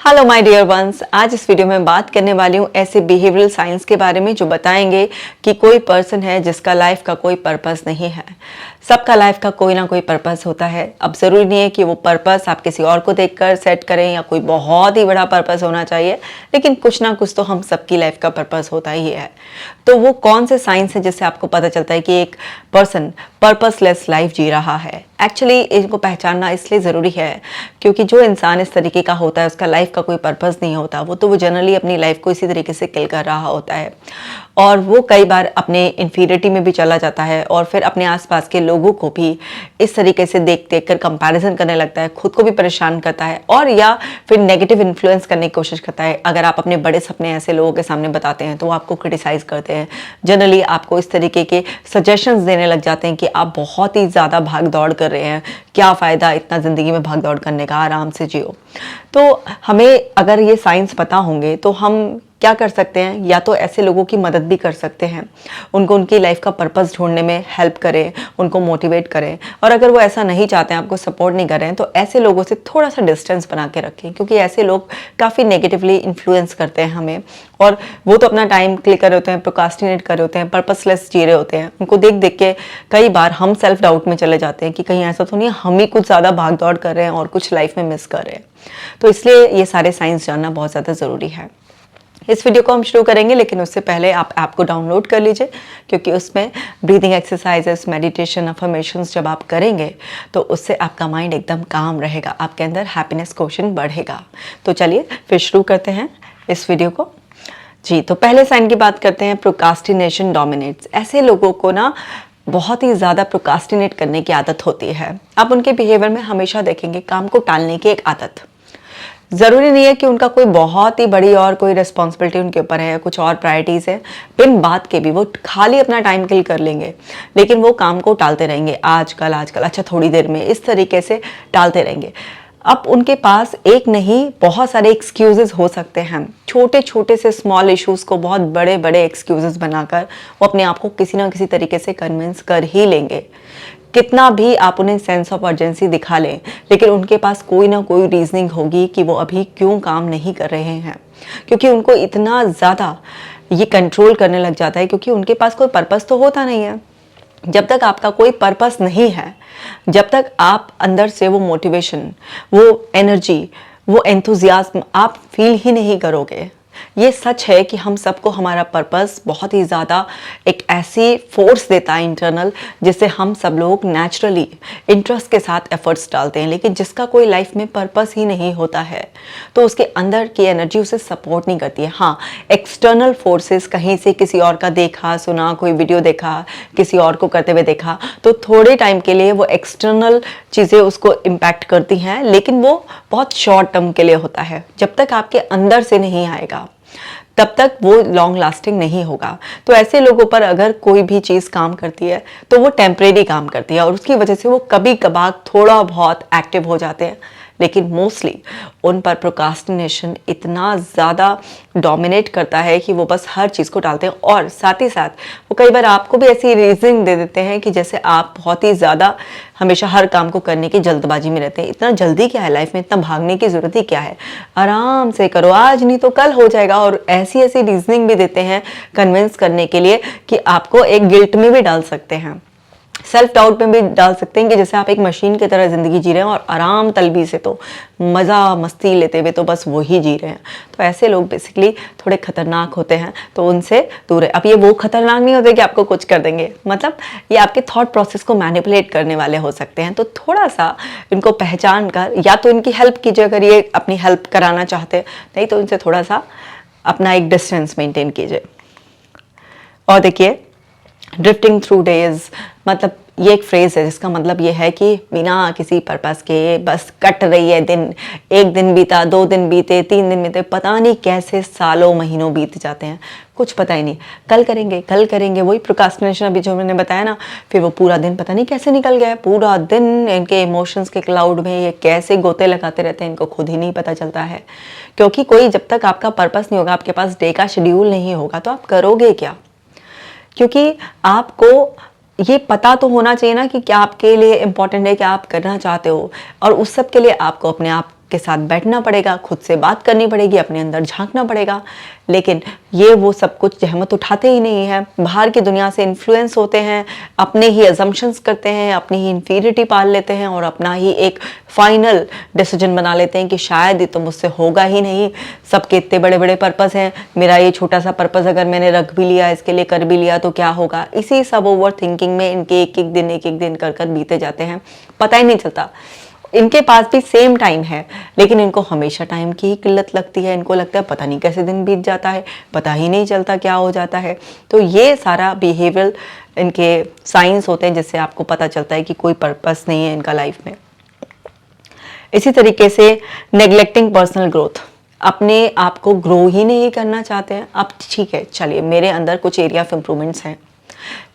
Hello my dear ones, आज इस video में बात करने वाली हूँ ऐसे बिहेवियरल साइंस के बारे में जो बताएंगे कि कोई पर्सन है जिसका लाइफ का कोई पर्पस नहीं है। सबका लाइफ का कोई ना कोई पर्पस होता है। अब ज़रूरी नहीं है कि वो पर्पस आप किसी और को देखकर सेट करें या कोई बहुत ही बड़ा पर्पस होना चाहिए, लेकिन कुछ ना कुछ तो हम सबकी लाइफ का पर्पस होता ही है। तो वो कौन से साइंस है जिससे आपको पता चलता है कि एक पर्सन पर्पसलेस लाइफ जी रहा है। एक्चुअली इनको पहचानना इसलिए ज़रूरी है क्योंकि जो इंसान इस तरीके का होता है उसका लाइफ का कोई पर्पस नहीं होता। वो जनरली अपनी लाइफ को इसी तरीके से किल कर रहा होता है और वो कई बार अपने इन्फीरियरिटी में भी चला जाता है और फिर अपने आसपास के लोगों को भी इस तरीके से देख देख कर कंपैरिजन करने लगता है, खुद को भी परेशान करता है और या फिर नेगेटिव इन्फ्लुएंस करने की कोशिश करता है। अगर आप अपने बड़े सपने ऐसे लोगों के सामने बताते हैं तो वो आपको क्रिटिसाइज करते हैं, जनरली आपको इस तरीके के सजेशंस देने लग जाते हैं कि आप बहुत ही ज़्यादा भाग दौड़ कर रहे हैं, क्या फ़ायदा इतना ज़िंदगी में भाग दौड़ करने का, आराम से जियो। तो हमें अगर ये साइंस पता होंगे तो हम क्या कर सकते हैं, या तो ऐसे लोगों की मदद भी कर सकते हैं, उनको उनकी लाइफ का पर्पस ढूंढने में हेल्प करें, उनको मोटिवेट करें। और अगर वो ऐसा नहीं चाहते हैं, आपको सपोर्ट नहीं कर रहे हैं, तो ऐसे लोगों से थोड़ा सा डिस्टेंस बना के रखें क्योंकि ऐसे लोग काफ़ी नेगेटिवली इन्फ्लुएंस करते हैं हमें और वो तो अपना टाइम क्लिक कर रहे होते हैं, प्रोकास्टिनेट कर रहे होते हैं, पर्पसलेस जी रहे होते हैं। उनको देख देख के कई बार हम सेल्फ डाउट में चले जाते हैं कि कहीं ऐसा तो नहीं हम ही कुछ ज़्यादा भाग दौड़ कर रहे हैं और कुछ लाइफ में मिस कर रहे हैं। तो इसलिए ये सारे साइंस जानना बहुत ज़्यादा ज़रूरी है। इस वीडियो को हम शुरू करेंगे, लेकिन उससे पहले आप ऐप को डाउनलोड कर लीजिए क्योंकि उसमें ब्रीदिंग एक्सरसाइजेस, मेडिटेशन, अफर्मेशंस जब आप करेंगे तो उससे आपका माइंड एकदम काम रहेगा, आपके अंदर हैप्पीनेस क्वोशिएंट बढ़ेगा। तो चलिए फिर शुरू करते हैं इस वीडियो को। जी, तो पहले साइन की बात करते हैं, प्रोकास्टिनेशन डोमिनेट्स। ऐसे लोगों को ना बहुत ही ज़्यादा प्रोकास्टिनेट करने की आदत होती है। आप उनके बिहेवियर में हमेशा देखेंगे काम को टालने की एक आदत। ज़रूरी नहीं है कि उनका कोई बहुत ही बड़ी और कोई रिस्पॉन्सिबिलिटी उनके ऊपर है, कुछ और प्रायोरिटीज़ है, बिन बात के भी वो खाली अपना टाइम किल कर लेंगे, लेकिन वो काम को टालते रहेंगे। आजकल अच्छा थोड़ी देर में, इस तरीके से टालते रहेंगे। अब उनके पास एक नहीं बहुत सारे एक्सक्यूजेस हो सकते हैं। छोटे छोटे से स्मॉल इश्यूज़ को बहुत बड़े बड़े एक्सक्यूजेस बनाकर वो अपने आप को किसी ना किसी तरीके से कन्विंस कर ही लेंगे। कितना भी आप उन्हें सेंस ऑफ अर्जेंसी दिखा लें, लेकिन उनके पास कोई ना कोई रीजनिंग होगी कि वो अभी क्यों काम नहीं कर रहे हैं, क्योंकि उनको इतना ज़्यादा ये कंट्रोल करने लग जाता है क्योंकि उनके पास कोई पर्पस तो होता नहीं है। जब तक आपका कोई पर्पस नहीं है, जब तक आप अंदर से वो मोटिवेशन, वो एनर्जी, वो एंथुजियाज्म आप फील ही नहीं करोगे। ये सच है कि हम सबको हमारा पर्पस बहुत ही ज़्यादा एक ऐसी फोर्स देता है इंटरनल, जिससे हम सब लोग नेचुरली इंटरेस्ट के साथ एफर्ट्स डालते हैं। लेकिन जिसका कोई लाइफ में पर्पस ही नहीं होता है तो उसके अंदर की एनर्जी उसे सपोर्ट नहीं करती है। हाँ, एक्सटर्नल फोर्सेस, कहीं से किसी और का देखा सुना, कोई वीडियो देखा, किसी और को करते हुए देखा, तो थोड़े टाइम के लिए वो एक्सटर्नल चीज़ें उसको इम्पैक्ट करती हैं, लेकिन वो बहुत शॉर्ट टर्म के लिए होता है। जब तक आपके अंदर से नहीं आएगा तब तक वो लॉन्ग लास्टिंग नहीं होगा। तो ऐसे लोगों पर अगर कोई भी चीज़ काम करती है तो वो टेम्परेरी काम करती है और उसकी वजह से वो कभी कभार थोड़ा बहुत एक्टिव हो जाते हैं, लेकिन मोस्टली उन पर प्रोकास्टिनेशन इतना ज़्यादा डोमिनेट करता है कि वो बस हर चीज़ को टालते हैं। और साथ ही साथ वो कई बार आपको भी ऐसी रीजनिंग दे देते हैं कि जैसे आप बहुत ही ज़्यादा हमेशा हर काम को करने की जल्दबाजी में रहते हैं। इतना जल्दी क्या है लाइफ में, इतना भागने की ज़रूरत ही क्या है, आराम से करो, आज नहीं तो कल हो जाएगा। और ऐसी ऐसी रीजनिंग भी देते हैं कन्विंस करने के लिए कि आपको एक गिल्ट में भी डाल सकते हैं, सेल्फ डाउट में भी डाल सकते हैं कि जैसे आप एक मशीन की तरह ज़िंदगी जी रहे हैं और आराम तलबी से तो मज़ा मस्ती लेते हुए तो बस वो ही जी रहे हैं। तो ऐसे लोग बेसिकली थोड़े खतरनाक होते हैं, तो उनसे दूर है। अब ये वो खतरनाक नहीं होते कि आपको कुछ कर देंगे, मतलब ये आपके थॉट प्रोसेस को मैनिपुलेट करने वाले हो सकते हैं। तो थोड़ा सा इनको पहचान कर या तो इनकी हेल्प कीजिए अगर ये अपनी हेल्प कराना चाहते हैं, नहीं तो इनसे थोड़ा सा अपना एक डिस्टेंस मेंटेन कीजिए। और देखिए, ड्रिफ्टिंग थ्रू डेज, मतलब ये एक फ्रेज है जिसका मतलब ये है कि बिना किसी पर्पस के बस कट रही है दिन। एक दिन बीता, 2 दिन बीते, 3 दिन बीते, पता नहीं कैसे सालों महीनों बीत जाते हैं, कुछ पता ही नहीं। कल करेंगे कल करेंगे, वही प्रोकास्टिनेशन अभी जो मैंने बताया ना, फिर वो पूरा दिन पता नहीं कैसे निकल गया है। पूरा दिन इनके इमोशंस के क्लाउड में ये कैसे गोते लगाते रहते हैं, इनको खुद ही नहीं पता चलता है। क्योंकि कोई जब तक आपका पर्पस नहीं होगा, आपके पास डे का शेड्यूल नहीं होगा, तो आप करोगे क्या? क्योंकि आपको ये पता तो होना चाहिए ना कि क्या आपके लिए इम्पोर्टेंट है, क्या आप करना चाहते हो, और उस सब के लिए आपको अपने आप के साथ बैठना पड़ेगा, खुद से बात करनी पड़ेगी, अपने अंदर झांकना पड़ेगा। लेकिन ये वो सब कुछ जहमत उठाते ही नहीं है, बाहर की दुनिया से इन्फ्लुएंस होते हैं, अपने ही अजम्पशंस करते हैं, अपनी ही इन्फीरियरिटी पाल लेते हैं और अपना ही एक फाइनल डिसीजन बना लेते हैं कि शायद ये तो मुझसे होगा ही नहीं। सबके इतने बड़े बड़े पर्पस हैं, मेरा ये छोटा सा पर्पस अगर मैंने रख भी लिया, इसके लिए कर भी लिया तो क्या होगा। इसी सब ओवर थिंकिंग में इनके एक एक दिन कर कर बीते जाते हैं, पता ही नहीं चलता। इनके पास भी सेम टाइम है, लेकिन इनको हमेशा टाइम की ही किल्लत लगती है। इनको लगता है पता नहीं कैसे दिन बीत जाता है, पता ही नहीं चलता क्या हो जाता है। तो ये सारा बिहेवियरल इनके साइंस होते हैं, जिससे आपको पता चलता है कि कोई पर्पस नहीं है इनका लाइफ में। इसी तरीके से नेग्लेक्टिंग पर्सनल ग्रोथ, अपने आप को ग्रो ही नहीं करना चाहते हैं। अब ठीक है, चलिए मेरे अंदर कुछ एरिया ऑफ इम्प्रूवमेंट्स हैं,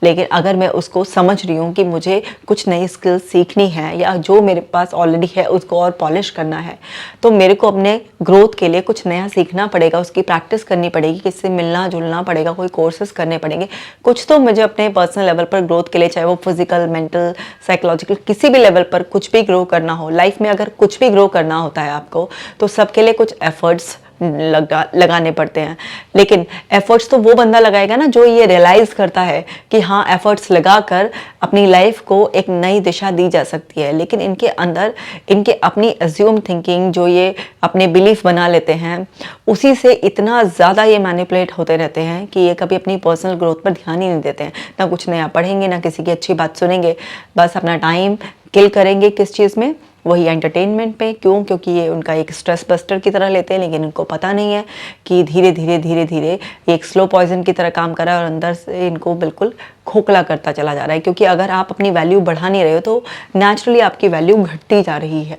लेकिन अगर मैं उसको समझ रही हूँ कि मुझे कुछ नई स्किल्स सीखनी है या जो मेरे पास ऑलरेडी है उसको और पॉलिश करना है, तो मेरे को अपने ग्रोथ के लिए कुछ नया सीखना पड़ेगा, उसकी प्रैक्टिस करनी पड़ेगी, किससे मिलना जुलना पड़ेगा, कोई कोर्सेज करने पड़ेंगे। कुछ तो मुझे अपने पर्सनल लेवल पर ग्रोथ के लिए, चाहे वो फिजिकल, मेंटल, साइकोलॉजिकल, किसी भी लेवल पर कुछ भी ग्रो करना हो लाइफ में, अगर कुछ भी ग्रो करना होता है आपको, तो सबके लिए कुछ एफर्ट्स लगाने पड़ते हैं। लेकिन एफर्ट्स तो वो बंदा लगाएगा ना जो ये रियलाइज करता है कि हाँ, एफर्ट्स लगाकर अपनी लाइफ को एक नई दिशा दी जा सकती है। लेकिन इनके अंदर इनके अपनी अज्यूम थिंकिंग, जो ये अपने बिलीफ बना लेते हैं, उसी से इतना ज़्यादा ये मैनिपुलेट होते रहते हैं कि ये कभी अपनी पर्सनल ग्रोथ पर ध्यान ही नहीं देते हैं। ना कुछ नया पढ़ेंगे, ना किसी की अच्छी बात सुनेंगे, बस अपना टाइम किल करेंगे किस चीज़ में, वही एंटरटेनमेंट पे। क्यों? क्योंकि ये उनका एक स्ट्रेस बस्टर की तरह लेते हैं, लेकिन इनको पता नहीं है कि धीरे धीरे एक स्लो पॉइजन की तरह काम कर रहा है और अंदर से इनको बिल्कुल खोखला करता चला जा रहा है। क्योंकि अगर आप अपनी वैल्यू बढ़ा नहीं रहे हो तो नेचुरली आपकी वैल्यू घटती जा रही है।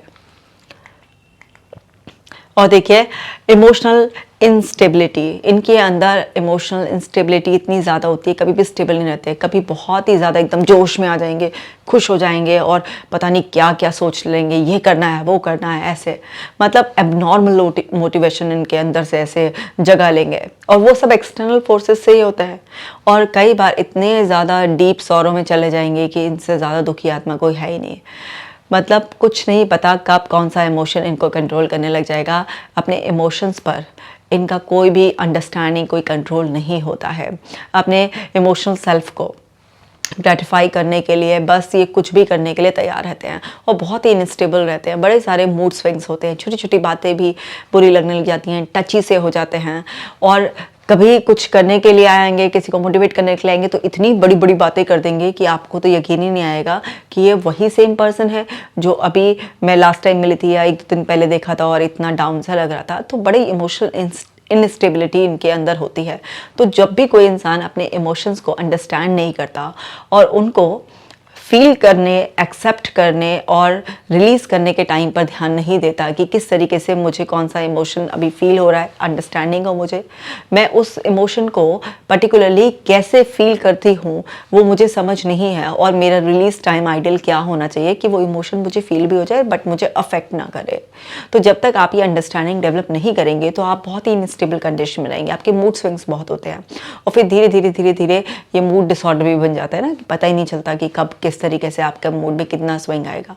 और देखिए, इमोशनल इंस्टेबिलिटी, इनके अंदर इमोशनल इंस्टेबिलिटी इतनी ज़्यादा होती है, कभी भी स्टेबल नहीं रहते, कभी बहुत ही ज़्यादा एकदम जोश में आ जाएंगे, खुश हो जाएंगे और पता नहीं क्या क्या सोच लेंगे, ये करना है वो करना है, ऐसे मतलब एबनॉर्मल मोटिवेशन इनके अंदर से ऐसे जगा लेंगे। और वो सब एक्सटर्नल फोर्सेस से ही होता है। और कई बार इतने ज़्यादा डीप सौरों में चले जाएंगे कि इनसे ज़्यादा दुखी आत्मा कोई है ही नहीं। मतलब कुछ नहीं पता कब कौन सा इमोशन इनको कंट्रोल करने लग जाएगा। अपने इमोशंस पर इनका कोई भी अंडरस्टैंडिंग, कोई कंट्रोल नहीं होता है। अपने इमोशनल सेल्फ को ग्रेटिफाई करने के लिए बस ये कुछ भी करने के लिए तैयार रहते हैं और बहुत ही इनस्टेबल रहते हैं। बड़े सारे मूड स्विंग्स होते हैं, छोटी छोटी बातें भी बुरी लगने लग जाती हैं, टची से हो जाते हैं। और कभी कुछ करने के लिए आएंगे, किसी को मोटिवेट करने के लिए आएंगे तो इतनी बड़ी बड़ी बातें कर देंगे कि आपको तो यकीन ही नहीं आएगा कि ये वही सेम पर्सन है जो अभी मैं लास्ट टाइम मिली थी या एक दो दिन पहले देखा था और इतना डाउन सा लग रहा था। तो बड़ी इमोशनल इनस्टेबिलिटी इनके अंदर होती है। तो जब भी कोई इंसान अपने इमोशंस को अंडरस्टैंड नहीं करता और उनको फील करने, एक्सेप्ट करने और रिलीज़ करने के टाइम पर ध्यान नहीं देता कि किस तरीके से मुझे कौन सा इमोशन अभी फील हो रहा है, अंडरस्टैंडिंग हो मुझे, मैं उस इमोशन को पर्टिकुलरली कैसे फील करती हूँ वो मुझे समझ नहीं है। और मेरा रिलीज टाइम आइडियल क्या होना चाहिए कि वो इमोशन मुझे फील भी हो जाए बट मुझे अफेक्ट ना करे। तो जब तक आप ये अंडरस्टैंडिंग डेवलप नहीं करेंगे तो आप बहुत ही इनस्टेबल कंडीशन में रहेंगे। आपके मूड स्विंग्स बहुत होते हैं और फिर धीरे धीरे ये मूड डिसऑर्डर भी बन जाता है ना, पता ही नहीं चलता कि कब किस तरीके से आपका मूड में कितना स्विंग आएगा।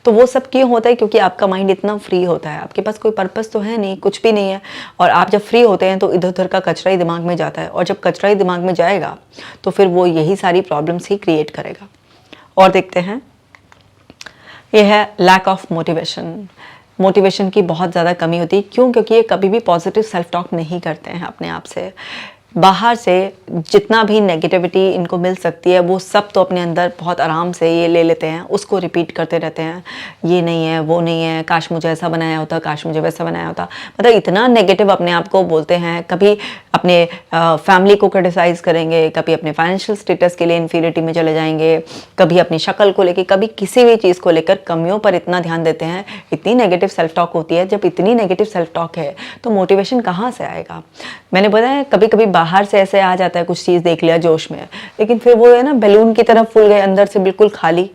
तो वो सब क्यों होता है? क्योंकि आपका माइंड इतना फ्री होता है, आपके पास कोई पर्पस तो है नहीं, कुछ भी नहीं है। और आप जब फ्री होते हैं तो इधर उधर का कचरा ही दिमाग में जाता है और जब कचरा ही दिमाग में जाएगा तो फिर वो यही सारी प्रॉब्लम्स ही क्रिएट करेगा। और देखते हैं, ये है लैक ऑफ मोटिवेशन की बहुत ज़्यादा कमी होती है। क्यों? क्योंकि ये कभी भी पॉजिटिव सेल्फ टॉक नहीं करते हैं अपने आप से। बाहर से जितना भी नेगेटिविटी इनको मिल सकती है वो सब तो अपने अंदर बहुत आराम से ये ले लेते हैं, उसको रिपीट करते रहते हैं, ये नहीं है वो नहीं है, काश मुझे ऐसा बनाया होता, काश मुझे वैसा बनाया होता। मतलब इतना नेगेटिव अपने आप को बोलते हैं। कभी अपने फैमिली को क्रिटिसाइज़ करेंगे, कभी अपने फाइनेंशियल स्टेटस के लिए इन्फीरियरिटी में चले जाएंगे, कभी अपनी शक्ल को लेकर, कभी किसी भी चीज़ को लेकर कमियों पर इतना ध्यान देते हैं। इतनी नेगेटिव सेल्फ टॉक होती है। जब इतनी नेगेटिव सेल्फ टॉक है तो मोटिवेशन कहाँ से आएगा? मैंने बताया कभी कभी बाहर से ऐसे आ जाता है, कुछ चीज़ देख लिया जोश में, लेकिन फिर वो है ना बैलून की तरफ फूल गए, अंदर से बिल्कुल खाली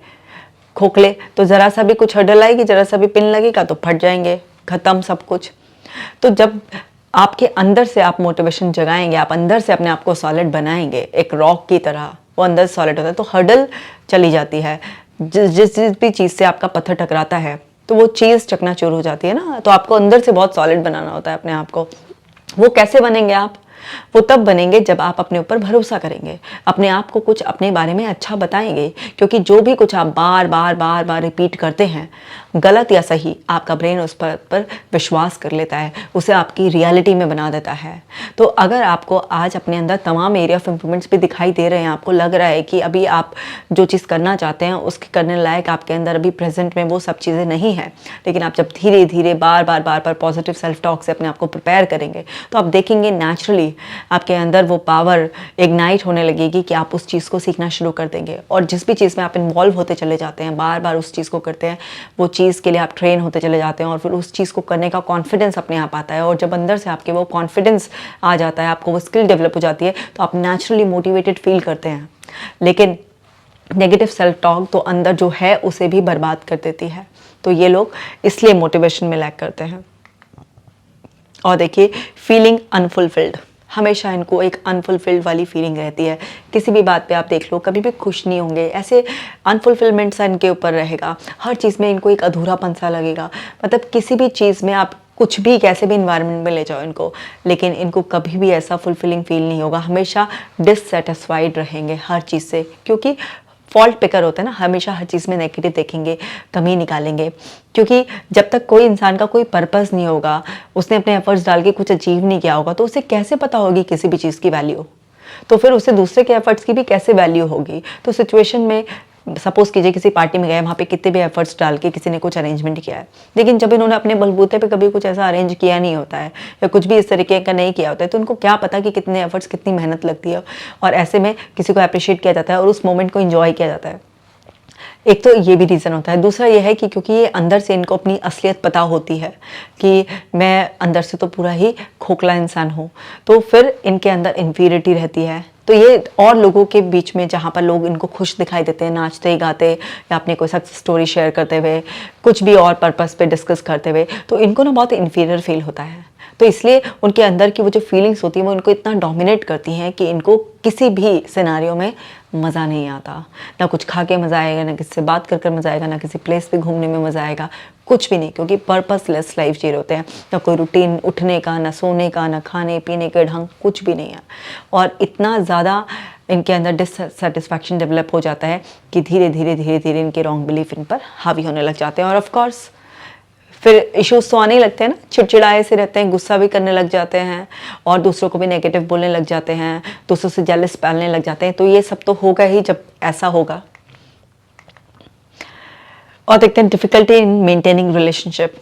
खोखले। तो ज़रा सा भी कुछ हडल आएगी, ज़रा सा भी पिन लगेगा तो फट जाएंगे, ख़त्म सब कुछ। तो जब आपके अंदर से आप मोटिवेशन जगाएंगे, आप अंदर से अपने आप को सॉलिड बनाएंगे एक रॉक की तरह, वो अंदर सॉलिड होता है तो हडल चली जाती है। जिस भी चीज़ से आपका पत्थर टकराता है तो तो वो चीज़ चकनाचूर हो जाती है ना। तो आपको अंदर से बहुत सॉलिड बनाना होता है अपने आप को। वो कैसे बनेंगे आप? वो तब बनेंगे जब आप अपने ऊपर भरोसा करेंगे, अपने आप को कुछ अपने बारे में अच्छा बताएंगे। क्योंकि जो भी कुछ आप बार बार बार बार रिपीट करते हैं, गलत या सही, आपका ब्रेन उस पर विश्वास कर लेता है, उसे आपकी रियलिटी में बना देता है। तो अगर आपको आज अपने अंदर तमाम एरिया ऑफ इम्प्रूवमेंट्स भी दिखाई दे रहे हैं, आपको लग रहा है कि अभी आप जो चीज़ करना चाहते हैं उसके करने लायक आपके अंदर अभी प्रेजेंट में वो सब चीज़ें नहीं हैं, लेकिन आप जब धीरे धीरे बार बार बार बार पॉजिटिव सेल्फ टॉक से अपने आप को प्रिपेयर करेंगे, तो आप देखेंगे नेचुरली आपके अंदर वो पावर इग्नाइट होने लगेगी कि आप उस चीज़ को सीखना शुरू कर देंगे। और जिस भी चीज़ में आप इन्वॉल्व होते चले जाते हैं, बार बार उस चीज़ को करते हैं, वो चीज़ के लिए आप ट्रेन होते चले जाते हैं और फिर उस चीज़ को करने का कॉन्फिडेंस अपने आप आता है। और जब अंदर से आपके वो कॉन्फिडेंस आ जाता है, आपको वो स्किल डेवलप हो जाती है, तो आप नेचुरली मोटिवेटेड फील करते हैं। लेकिन नेगेटिव सेल्फ टॉक तो अंदर जो है उसे भी बर्बाद कर देती है। तो ये लोग इसलिए मोटिवेशन में लैक करते हैं। और देखिए, फीलिंग अनफुलफिल्ड, हमेशा इनको एक अनफुलफिल्ड वाली फीलिंग रहती है। किसी भी बात पे आप देख लो, कभी भी खुश नहीं होंगे, ऐसे अनफुलफिलमेंट सा इनके ऊपर रहेगा। हर चीज़ में इनको एक अधूरापन सा लगेगा। मतलब किसी भी चीज़ में आप कुछ भी कैसे भी इन्वायरमेंट में ले जाओ इनको, लेकिन इनको कभी भी ऐसा फुलफिलिंग फील नहीं होगा। हमेशा डिससेटिस्फाइड रहेंगे हर चीज़ से, क्योंकि फॉल्ट पिकर होता है ना, हमेशा हर चीज़ में नेगेटिव देखेंगे, कमी निकालेंगे। क्योंकि जब तक कोई इंसान का कोई पर्पस नहीं होगा, उसने अपने एफर्ट्स डाल के कुछ अचीव नहीं किया होगा, तो उसे कैसे पता होगी किसी भी चीज़ की वैल्यू? तो फिर उसे दूसरे के एफर्ट्स की भी कैसे वैल्यू होगी? तो सिचुएशन में सपोज कीजिए किसी पार्टी में गए, वहाँ पे कितने भी एफर्ट्स डाल के किसी ने कुछ अरेंजमेंट किया है, लेकिन जब इन्होंने अपने बलबूते पे कभी कुछ ऐसा अरेंज किया नहीं होता है या कुछ भी इस तरीके का नहीं किया होता है, तो उनको क्या पता कि कितने एफर्ट्स, कितनी मेहनत लगती है। और ऐसे में किसी को अप्रिशिएट किया जाता है और उस मोमेंट को इंजॉय किया जाता है। एक तो ये भी रीज़न होता है। दूसरा ये है कि क्योंकि ये अंदर से इनको अपनी असलियत पता होती है कि मैं अंदर से तो पूरा ही खोखला इंसान हूँ, तो फिर इनके अंदर इन्फीरियरिटी रहती है। तो ये और लोगों के बीच में जहाँ पर लोग इनको खुश दिखाई देते हैं, नाचते गाते या अपनी कोई सक्सेस स्टोरी शेयर करते हुए, कुछ भी और पर्पस पे डिस्कस करते हुए, तो इनको ना बहुत इन्फीरियर फील होता है। तो इसलिए उनके अंदर की वो जो फीलिंग्स होती हैं वो इनको इतना डोमिनेट करती हैं कि इनको किसी भी सिनेरियो में मज़ा नहीं आता। ना कुछ खा के मज़ा आएगा, ना किसी से बात कर मज़ा आएगा, ना किसी प्लेस पे घूमने में मज़ा आएगा, कुछ भी नहीं। क्योंकि पर्पसलेस लाइफ जी रहे होते हैं। ना कोई रूटीन उठने का, ना सोने का, ना खाने पीने के ढंग, कुछ भी नहीं है। और इतना ज़्यादा इनके अंदर डिससेटिस्फैक्शन डेवलप हो जाता है कि धीरे धीरे धीरे धीरे इनके रॉन्ग बिलीफ इन पर हावी होने लग जाते हैं। और ऑफ कोर्स फिर इश्यूज तो आने ही लगते हैं ना, चिड़चिड़ाए से रहते हैं, गुस्सा भी करने लग जाते हैं और दूसरों को भी नेगेटिव बोलने लग जाते हैं, दूसरों से जेलस पालने लग जाते हैं। तो ये सब तो होगा ही जब ऐसा होगा। और देखते हैं डिफ़िकल्टी इन मेंटेनिंग रिलेशनशिप।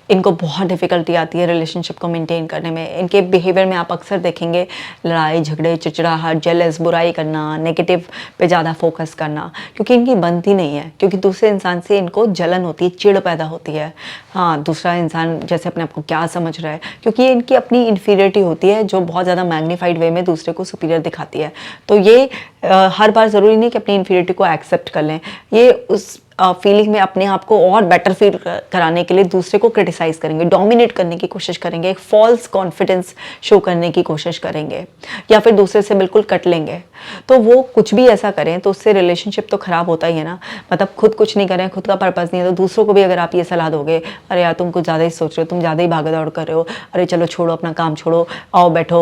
इनको बहुत डिफ़िकल्टी आती है रिलेशनशिप को मेंटेन करने में। इनके बिहेवियर में आप अक्सर देखेंगे लड़ाई झगड़े, चिड़चिड़ाहट, जेलस, बुराई करना, नेगेटिव पे ज़्यादा फोकस करना, क्योंकि इनकी बनती नहीं है। क्योंकि दूसरे इंसान से इनको जलन होती है, चिढ़ पैदा होती है। हाँ, दूसरा इंसान जैसे अपने आप को क्या समझ रहा है, क्योंकि ये इनकी अपनी इन्फीरियरिटी होती है जो बहुत ज़्यादा मैग्नीफाइड वे में दूसरे को सुपीरियर दिखाती है। तो ये हर बार ज़रूरी नहीं कि अपनी इन्फीरियरिटी को एक्सेप्ट कर लें। ये उस फीलिंग में अपने आप को और बेटर फील कराने के लिए दूसरे को क्रिटिसाइज़ करेंगे, डोमिनेट करने की कोशिश करेंगे, एक फॉल्स कॉन्फिडेंस शो करने की कोशिश करेंगे, या फिर दूसरे से बिल्कुल कट लेंगे। तो वो कुछ भी ऐसा करें तो उससे रिलेशनशिप तो ख़राब होता ही है ना। मतलब खुद कुछ नहीं करें, खुद का पर्पस नहीं है, तो दूसरों को भी अगर आप ये सलाह दोगे, अरे यार तुम कुछ ज़्यादा ही सोच रहे हो, तुम ज़्यादा ही भागा दौड़ कर रहे हो, अरे चलो छोड़ो अपना काम छोड़ो, आओ बैठो,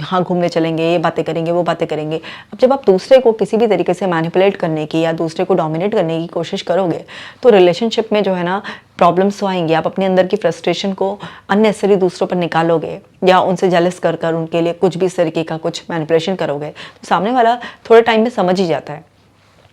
हाँ घूमने चलेंगे, ये बातें करेंगे, वो बातें करेंगे। अब जब आप दूसरे को किसी भी तरीके से मैनिपुलेट करने की या दूसरे को डोमिनेट करने की कोशिश करोगे, तो रिलेशनशिप में जो है ना प्रॉब्लम्स तो आएंगी। आप अपने अंदर की फ्रस्ट्रेशन को अननेसेसरी दूसरों पर निकालोगे या उनसे जेलस कर कर उनके लिए कुछ भी इस तरीके का कुछ मैनिपुलेशन करोगे, तो सामने वाला थोड़े टाइम में समझ ही जाता है।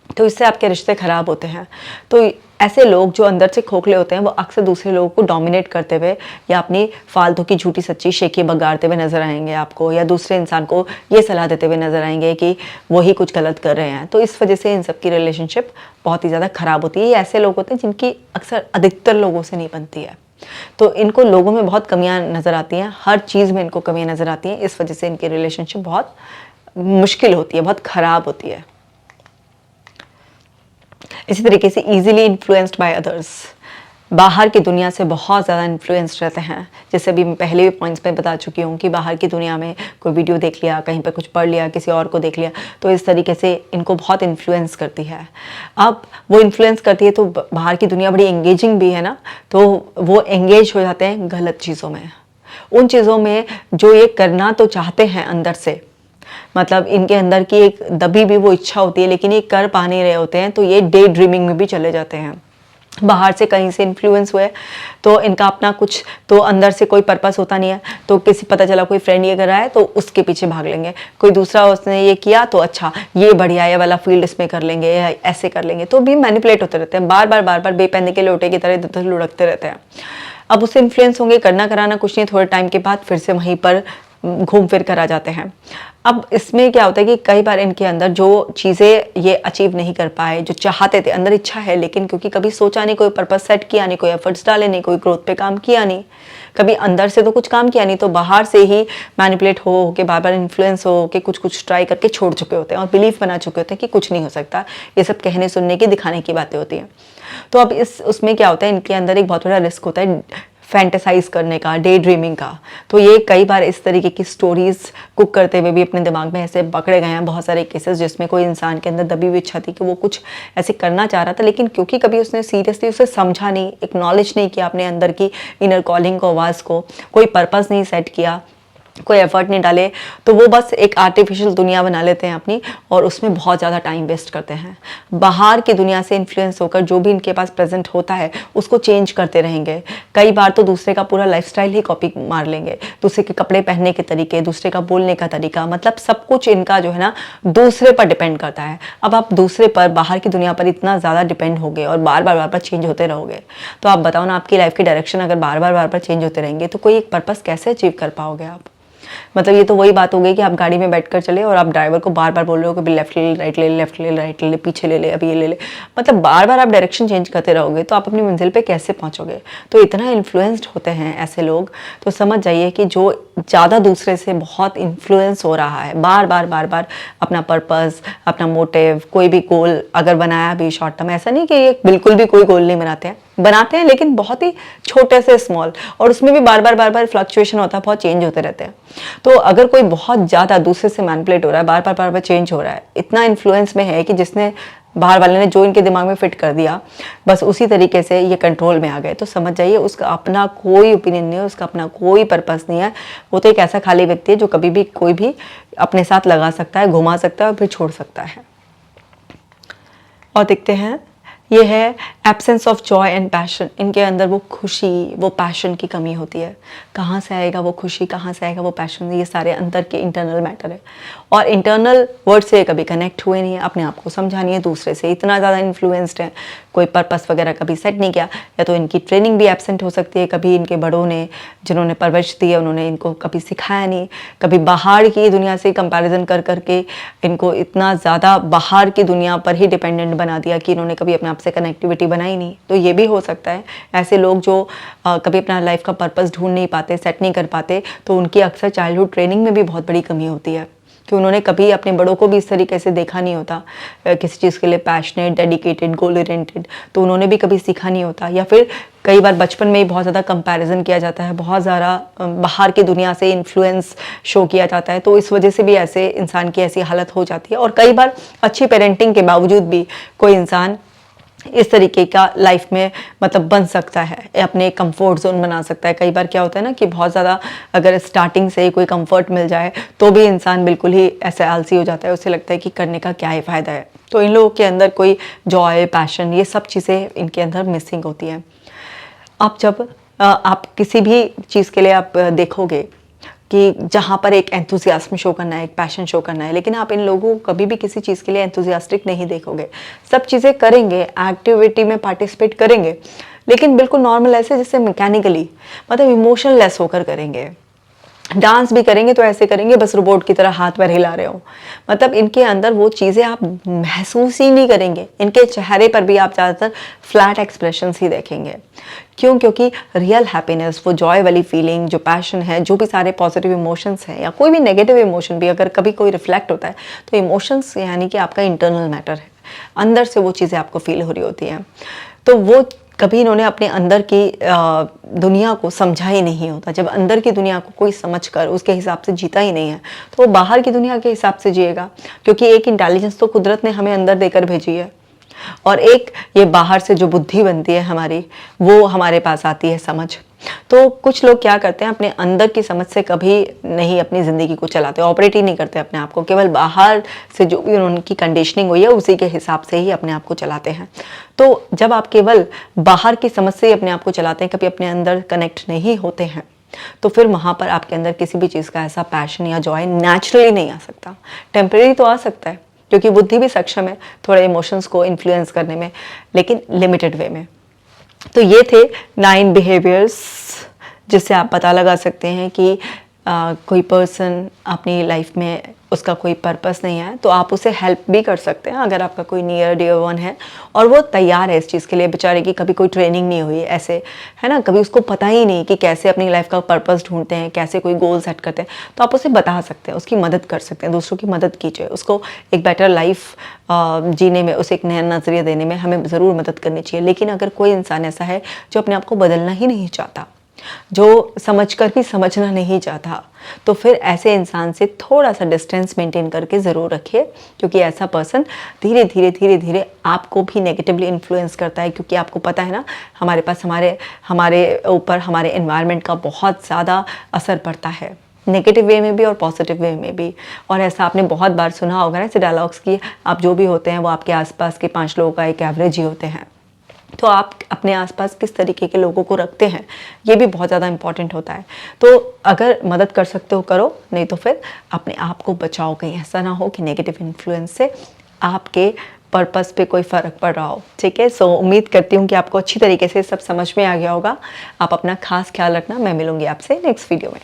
तो इससे आपके रिश्ते ख़राब होते हैं। तो ऐसे लोग जो अंदर से खोखले होते हैं वो अक्सर दूसरे लोगों को डोमिनेट करते हुए या अपनी फालतू की झूठी सच्ची शेखी बगाड़ते हुए नजर आएंगे आपको, या दूसरे इंसान को ये सलाह देते हुए नजर आएंगे कि वही कुछ गलत कर रहे हैं। तो इस वजह से इन सब की रिलेशनशिप बहुत ही ज़्यादा ख़राब होती है। ये ऐसे लोग होते हैं जिनकी अक्सर अधिकतर लोगों से नहीं बनती है। तो इनको लोगों में बहुत कमियां नज़र आती हैं, हर चीज़ में इनको कमियां नज़र आती हैं। इस वजह से इनकी रिलेशनशिप बहुत मुश्किल होती है, बहुत ख़राब होती है। इसी तरीके से इजीली इन्फ्लुएंस्ड बाय अदर्स, बाहर की दुनिया से बहुत ज़्यादा इन्फ्लुएंस रहते हैं। जैसे अभी मैं पहले भी पॉइंट्स में बता चुकी हूँ कि बाहर की दुनिया में कोई वीडियो देख लिया, कहीं पर कुछ पढ़ लिया, किसी और को देख लिया, तो इस तरीके से इनको बहुत इन्फ्लुएंस करती है। अब वो इन्फ्लुएंस करती है तो बाहर की दुनिया बड़ी एंगेजिंग भी है ना, तो वो एंगेज हो जाते हैं गलत चीज़ों में, उन चीज़ों में जो ये करना तो चाहते हैं अंदर से, मतलब इनके अंदर की एक दबी भी वो इच्छा होती है लेकिन ये कर पा नहीं रहे होते हैं, तो ये डे ड्रीमिंग में भी चले जाते हैं। बाहर से कहीं से इन्फ्लुएंस हुए तो इनका अपना कुछ तो अंदर से कोई पर्पस होता नहीं है, तो किसी पता चला कोई फ्रेंड ये कर रहा है तो उसके पीछे भाग लेंगे, कोई दूसरा उसने ये किया तो अच्छा ये बढ़िया ये वाला फील्ड इसमें कर लेंगे या ऐसे कर लेंगे, तो भी मैनिपुलेट होते रहते हैं, बार बार बेपैने के लोटे की तरह इधर उधर लुढ़कते रहते हैं। अब उससे इन्फ्लुएंस होंगे, करना कराना कुछ नहीं, थोड़े टाइम के बाद फिर से वहीं पर घूम फिर कर आ जाते हैं। अब इसमें क्या होता है कि कई बार इनके अंदर जो चीज़ें ये अचीव नहीं कर पाए, जो चाहते थे, अंदर इच्छा है लेकिन क्योंकि कभी सोचा नहीं, कोई पर्पस सेट किया नहीं, कोई एफर्ट्स डाले नहीं, कोई ग्रोथ पे काम किया नहीं, कभी अंदर से तो कुछ काम किया नहीं, तो बाहर से ही मैनिपुलेट हो के बार बार इन्फ्लुएंस हो के कुछ कुछ ट्राई करके छोड़ चुके होते हैं और बिलीफ बना चुके होते हैं कि कुछ नहीं हो सकता, ये सब कहने सुनने की दिखाने की बातें होती हैं। तो अब उसमें क्या होता है, इनके अंदर एक बहुत बड़ा रिस्क होता है फैंटेसाइज करने का, डे ड्रीमिंग का। तो ये कई बार इस तरीके की स्टोरीज कुक करते हुए भी अपने दिमाग में ऐसे पकड़े गए हैं बहुत सारे केसेस, जिसमें कोई इंसान के अंदर दबी हुई इच्छा थी कि वो कुछ ऐसे करना चाह रहा था, लेकिन क्योंकि कभी उसने सीरियसली उसे समझा नहीं, एक्नॉलेज नहीं किया अपने अंदर की इनर कॉलिंग को, आवाज़ को, कोई पर्पस नहीं सेट किया, कोई एफर्ट नहीं डाले, तो वो बस एक आर्टिफिशियल दुनिया बना लेते हैं अपनी और उसमें बहुत ज़्यादा टाइम वेस्ट करते हैं। बाहर की दुनिया से इन्फ्लुएंस होकर जो भी इनके पास प्रेजेंट होता है उसको चेंज करते रहेंगे, कई बार तो दूसरे का पूरा लाइफस्टाइल ही कॉपी मार लेंगे, दूसरे के कपड़े पहनने के तरीके, दूसरे का बोलने का तरीका, मतलब सब कुछ इनका जो है ना दूसरे पर डिपेंड करता है। अब आप दूसरे पर, बाहर की दुनिया पर इतना ज़्यादा डिपेंड हो गए और बार बार चेंज होते रहोगे, तो आप बताओ ना, आपकी लाइफ की डायरेक्शन अगर बार बार चेंज होते रहेंगे तो कोई एक पर्पस कैसे अचीव कर पाओगे आप? मतलब ये तो वही बात हो गई कि आप गाड़ी में बैठकर चले और आप ड्राइवर को बार बार बोल रहे हो कि लेफ्ट ले, राइट ले, लेफ्ट ले, राइट ले, पीछे ले ले, अभी ये ले ले, मतलब बार बार आप डायरेक्शन चेंज करते रहोगे तो आप अपनी मंजिल पे कैसे पहुंचोगे? तो इतना इन्फ्लुएंस्ड होते हैं ऐसे लोग, तो समझ जाइए कि जो ज़्यादा दूसरे से बहुत इन्फ्लुएंस हो रहा है, बार बार अपना पर्पस, अपना मोटिव, कोई भी गोल अगर बनाया भी शॉर्ट टर्म, ऐसा नहीं कि ये बिल्कुल भी कोई गोल नहीं बनाते हैं लेकिन बहुत ही छोटे से स्मॉल, और उसमें भी बार बार फ्लक्चुएशन होता है, बहुत चेंज होते रहते हैं। तो अगर कोई बहुत ज़्यादा दूसरे से मैनिपुलेट हो रहा है, बार बार चेंज हो रहा है, इतना इन्फ्लुएंस में है कि जिसने बाहर वाले ने जो इनके दिमाग में फिट कर दिया बस उसी तरीके से ये कंट्रोल में आ गए, तो समझ जाइए उसका अपना कोई ओपिनियन नहीं है, उसका अपना कोई पर्पस नहीं है। वो तो एक ऐसा खाली व्यक्ति है जो कभी भी कोई भी अपने साथ लगा सकता है, घुमा सकता है और फिर छोड़ सकता है। और देखते हैं, ये है absence of Joy and passion. इनके अंदर वो खुशी, वो पैशन की कमी होती है। कहाँ से आएगा वो खुशी, कहाँ से आएगा वो पैशन, ये सारे अंदर के इंटरनल मैटर है। और इंटरनल वर्ड से कभी कनेक्ट हुए नहीं है, अपने आप को समझा नहीं है, दूसरे से इतना ज़्यादा इन्फ्लुएंस्ड है, कोई पर्पस वगैरह कभी सेट नहीं किया, या तो इनकी ट्रेनिंग भी एब्सेंट हो सकती है, कभी इनके बड़ों ने जिन्होंने परवरिश दी है उन्होंने इनको कभी सिखाया नहीं, कभी बाहर की दुनिया से कंपैरिजन कर करके इनको इतना ज़्यादा बाहर की दुनिया पर ही डिपेंडेंट बना दिया कि इन्होंने कभी अपने आप से कनेक्टिविटी बनाई नहीं। तो ये भी हो सकता है। ऐसे लोग जो कभी अपना लाइफ का पर्पस ढूंढ नहीं पाते, सेट नहीं कर पाते, तो उनकी अक्सर चाइल्डहुड ट्रेनिंग में भी बहुत बड़ी कमी होती है कि उन्होंने कभी अपने बड़ों को भी इस तरीके से देखा नहीं होता, किसी चीज़ के लिए पैशनेट, डेडिकेटेड, गोल ओरिएंटेड, तो उन्होंने भी कभी सीखा नहीं होता। या फिर कई बार बचपन में ही बहुत ज़्यादा कंपैरिजन किया जाता है, बहुत ज़्यादा बाहर की दुनिया से इन्फ्लुएंस शो किया जाता है, तो इस वजह से भी ऐसे इंसान की ऐसी हालत हो जाती है। और कई बार अच्छी पेरेंटिंग के बावजूद भी कोई इंसान इस तरीके का लाइफ में मतलब बन सकता है, अपने कंफर्ट जोन बना सकता है। कई बार क्या होता है ना कि बहुत ज़्यादा अगर स्टार्टिंग से ही कोई कंफर्ट मिल जाए तो भी इंसान बिल्कुल ही ऐसे आलसी हो जाता है, उसे लगता है कि करने का क्या ही फ़ायदा है। तो इन लोगों के अंदर कोई जॉय, पैशन, ये सब चीज़ें इनके अंदर मिसिंग होती हैं। अब जब आप किसी भी चीज़ के लिए आप देखोगे कि जहाँ पर एक एंथुजियाज्म शो करना है, एक पैशन शो करना है, लेकिन आप इन लोगों को कभी भी किसी चीज़ के लिए एंथुजियास्टिक नहीं देखोगे। सब चीज़ें करेंगे, एक्टिविटी में पार्टिसिपेट करेंगे, लेकिन बिल्कुल नॉर्मल ऐसे जैसे मैकेनिकली, मतलब इमोशनलेस होकर करेंगे। डांस भी करेंगे तो ऐसे करेंगे बस रोबोट की तरह हाथ पैर हिला रहे हो, मतलब इनके अंदर वो चीज़ें आप महसूस ही नहीं करेंगे। इनके चेहरे पर भी आप ज़्यादातर फ्लैट एक्सप्रेशंस ही देखेंगे। क्यों? क्योंकि रियल हैप्पीनेस, वो जॉय वाली फीलिंग, जो पैशन है, जो भी सारे पॉजिटिव इमोशंस हैं या कोई भी नेगेटिव इमोशन भी अगर कभी कोई रिफ्लेक्ट होता है तो इमोशंस यानी कि आपका इंटरनल मैटर है, अंदर से वो चीज़ें आपको फील हो रही होती हैं। तो वो कभी इन्होंने अपने अंदर की दुनिया को समझा ही नहीं होता। जब अंदर की दुनिया को कोई समझ कर उसके हिसाब से जीता ही नहीं है तो वो बाहर की दुनिया के हिसाब से जिएगा, क्योंकि एक इंटेलिजेंस तो कुदरत ने हमें अंदर देकर भेजी है और एक ये बाहर से जो बुद्धि बनती है हमारी, वो हमारे पास आती है समझ। तो कुछ लोग क्या करते हैं, अपने अंदर की समझ से कभी नहीं अपनी ज़िंदगी को चलाते, ऑपरेट ही नहीं करते अपने आप को, केवल बाहर से जो भी उनकी कंडीशनिंग हुई है उसी के हिसाब से ही अपने आप को चलाते हैं। तो जब आप केवल बाहर की समझ से ही अपने आप को चलाते हैं, कभी अपने अंदर कनेक्ट नहीं होते हैं, तो फिर वहाँ पर आपके अंदर किसी भी चीज़ का ऐसा पैशन या जॉय नेचुरली नहीं आ सकता। टेम्परेरी तो आ सकता है, क्योंकि बुद्धि भी सक्षम है थोड़े इमोशंस को इन्फ्लुएंस करने में, लेकिन लिमिटेड वे में। तो ये थे 9 बिहेवियर्स जिससे आप पता लगा सकते हैं कि कोई पर्सन अपनी लाइफ में उसका कोई पर्पस नहीं है, तो आप उसे हेल्प भी कर सकते हैं अगर आपका कोई नियर डियर वन है और वो तैयार है इस चीज़ के लिए। बेचारे की कभी कोई ट्रेनिंग नहीं हुई ऐसे, है ना, कभी उसको पता ही नहीं कि कैसे अपनी लाइफ का पर्पस ढूंढते हैं, कैसे कोई गोल सेट करते हैं, तो आप उसे बता सकते हैं, उसकी मदद कर सकते हैं, दूसरों की मदद कीजिए, उसको एक बेटर लाइफ जीने में, उसे एक नया नज़रिया देने में हमें ज़रूर मदद करनी चाहिए। लेकिन अगर कोई इंसान ऐसा है जो अपने आप को बदलना ही नहीं चाहता, जो समझकर भी समझना नहीं चाहता, तो फिर ऐसे इंसान से थोड़ा सा डिस्टेंस मेंटेन करके ज़रूर रखिए, क्योंकि ऐसा पर्सन धीरे धीरे आपको भी नेगेटिवली इन्फ्लुएंस करता है। क्योंकि आपको पता है ना, हमारे पास हमारे ऊपर हमारे एनवायरनमेंट का बहुत ज़्यादा असर पड़ता है, नेगेटिव वे में भी और पॉजिटिव वे में भी। और ऐसा आपने बहुत बार सुना होगा ना ऐसे डायलॉग्स की, आप जो भी होते हैं वो आपके आसपास के 5 लोगों का एक एवरेज ही होते हैं। तो आप अपने आसपास किस तरीके के लोगों को रखते हैं, ये भी बहुत ज़्यादा इंपॉर्टेंट होता है। तो अगर मदद कर सकते हो करो, नहीं तो फिर अपने आप को बचाओ, कहीं ऐसा ना हो कि नेगेटिव इन्फ्लुएंस से आपके पर्पस पे कोई फ़र्क पड़ रहा हो। ठीक है, सो उम्मीद करती हूँ कि आपको अच्छी तरीके से सब समझ में आ गया होगा। आप अपना खास ख्याल रखना। मैं मिलूँगी आपसे नेक्स्ट वीडियो में।